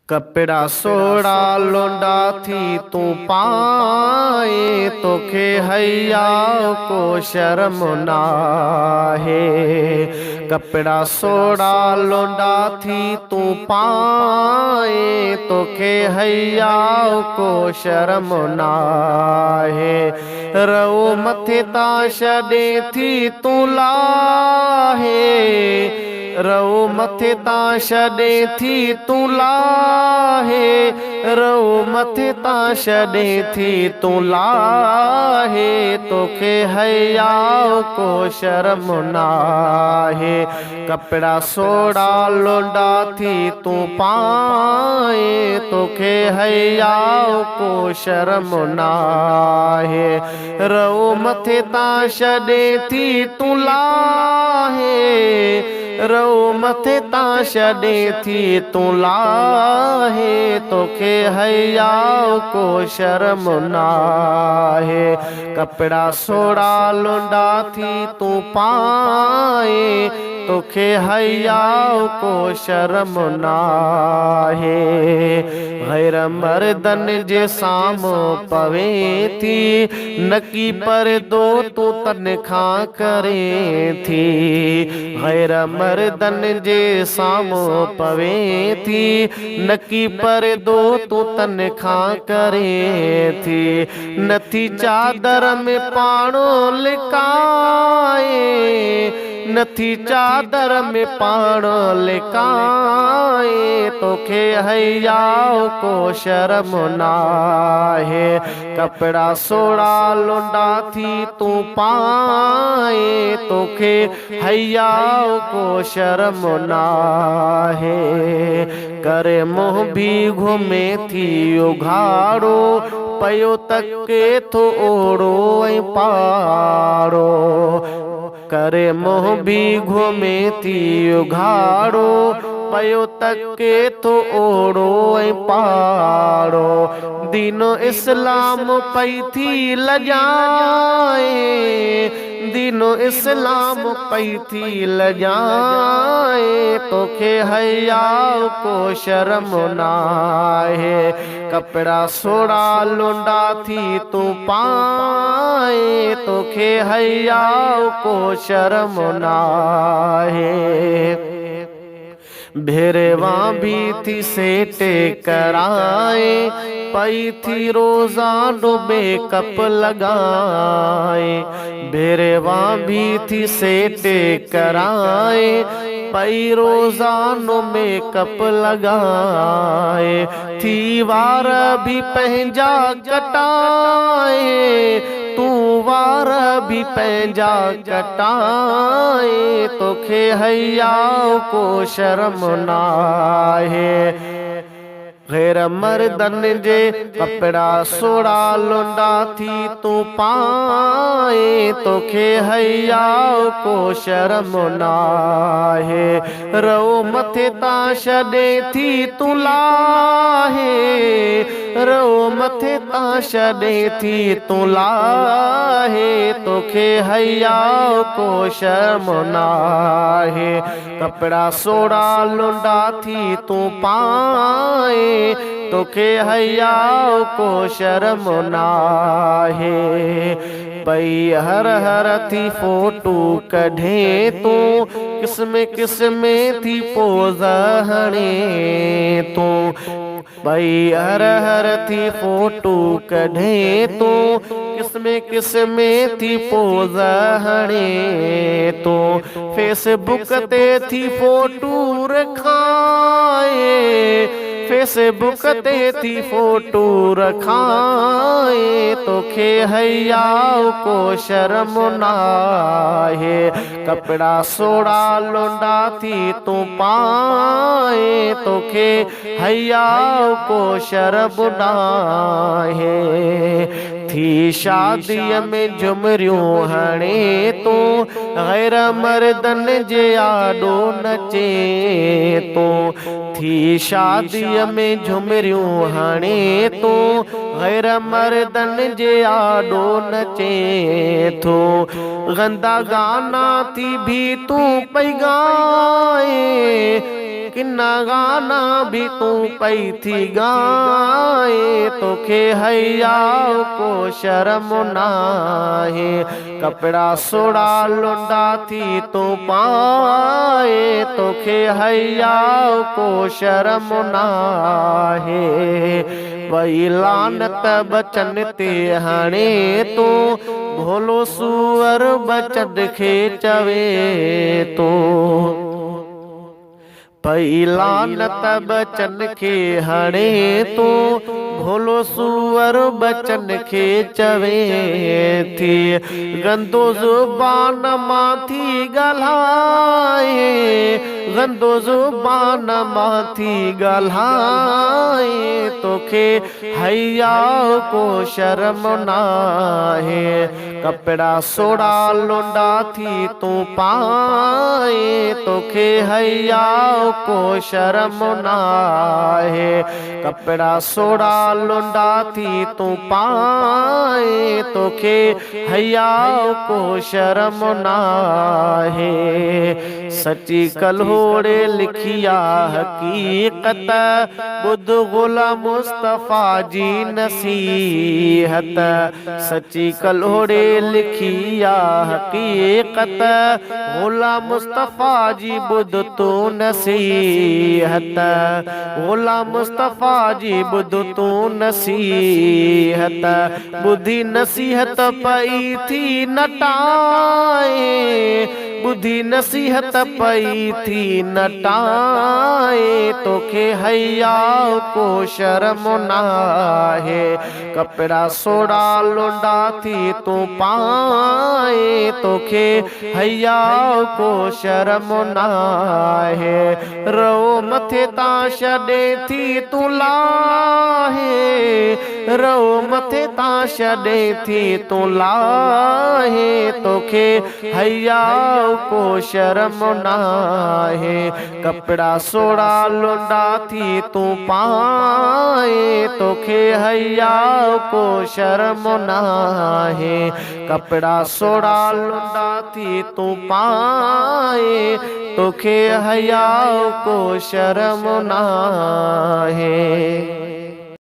कपड़ा सोड़ा लोंडा थी तू पाए, तोखे हैया को शर्म ना है। कपड़ा सोड़ा लोंडा थी तू पाए, तोखे हैया को शर्म ना है। रो मथे ता छॾे थी तू लाहे, रो मथे ता छॾे थी तू लाहे, रो मथे ता छॾे थी तू लाहे, तोखे हैया को शर्म नाहे। कपड़ा सोड़ा लोंडा थी तू पाए, तोखे हैया को शर्म नाहे। रो मथे ता छॾे थी तू लाहे, रो मथे ता छॾे थी तू लाहे, तोखे हैया को शर्म नाहे। कपड़ा सोड़ा लोंडा थी तू पाए, तोखे हैया को शर्म नाहे। गैर मर्दन जे साम्हूं पवे थी, नकी परदो तू तनख़ा करे थी। गैर मर्दन जे साम्हूं पवे थी, नकी परदो तू तनख़ा करे थी। नथी चादर में पाणो लिकाए, नथी चादर में पाणो लिकाए, तोखे हैया को शर्म नाहे। कपड़ा सोड़ा लोंडा थी तू पाए, तोखे हैया को शर्म नाहे। करे मुँह भी घुमे थी उघाड़ो, पयो तके थो ओड़ो ऐं पाड़ो। करे मुँह भी घुमे थी उघाड़ो, पयो तके थो ओड़ो ऐं पाड़ो। दीनो इस्लाम पई थी लजाए, दीनो इस्लाम पई थी लजाए, तोखे हैया को शर्म नाहे। कपड़ा सोड़ा लोंडा थी तू पाए, तोखे हैया को शर्म नाहे। भेरवा भी थी सेट कराए, पई थी रोज़ानो मेकअप लगाए। भेरवा भी थी सेट कराए, पई रोज़ानो मेकअप लगाए। थी वार भी पंहिंजा कटाए, तू वार भी पंहिंजा कटाए, तोखे हैया को शर्म नाहे। गैर मर्दन जे कपड़ा सोड़ा लोंडा थी तू पाए, तोखे हैया को शर्म नाहे। रो मथे ता छॾे थी तू लाहे, रो मथे ता छॾे थी तू लाहे, तोखे हैया को शर्म नाहे। कपड़ा सोड़ा लोंडा थी तू पाए, तोखे हैया को शर्म नाहे। पई हर हर थी फोटू कढे तू, किस्म किस्म थी पोज़ हणे तू। पई हर हर थी फोटू कढे तू, किस्म किस्म थी पोज़ हणे तू। फेसबुक ते थी फोटू रखाए, फेसबुक ते थी फोटू रखाए, तोखे हैया को शर्म नाहे। कपड़ा सोड़ा लोंडा थी तू पाए, तोखे हैया को शर्म नाहे। थी शादीअ में झुमरियूं हणे तू, गैर मर्दन जे आॾो नचे तू। थी शादीअ में झुमरियूं हणे तू, गैर मर्दन जे आॾो नचे थो। गंदा गाना थी भी तू पई गाए, किन्ना गाना भी तू पई थी गाए, तोखे हया को शर्म नाहे। कपड़ा सोड़ा लुंडा थी तू पाए, तोखे हया को शर्म नाहे। वही लानत बचन ते हणे तू भोलो सुअर बचन खे चवे तो। पई लानत बचन खे हणे तू भोलो सुअर बचन खे चवे थी। गंदो ज़ुबान मां थी ॻाल्हाए, गंदो ज़ुबान मां थी ॻाल्हाए, तोखे हया को शर्म नाहे। कपड़ा सोड़ा लुंडा थी तू पाए, तोखे हया को शर्म नाहे। कपड़ा सोड़ा लुंडा थी तू पाए, तोखे हया को शर्म नाहे। सची कल्होड़े लिखिया हकीकत, बुध गुलाम मुस्तफा जी नसीहत। सची कल्होड़े लिखिया हकीकत, गुलाम मुस्तफा जी बुध तू नसीहत। गुलाम मुस्तफा जी बुध तू नसीहत। बुधी नसीहत पई थी नटाए, बुधी नसीहत पई थी नटाए, तोखे हया को शर्म नाहे। कपड़ा सोड़ा लुंडा थी तू पाए, तोखे हया को शर्म नाहे। रो मथे ता छॾे थी तू लाहे, रो मथे ता छॾे थी तू लाहे, तोखे हया को शर्म नाहे। कपड़ा सोड़ा लुंडा थी तू पाए, तोखे हया को शर्म नाहे। कपड़ा सोड़ा लुंडा थी तू पाए, तोखे हया को शर्म नाहे।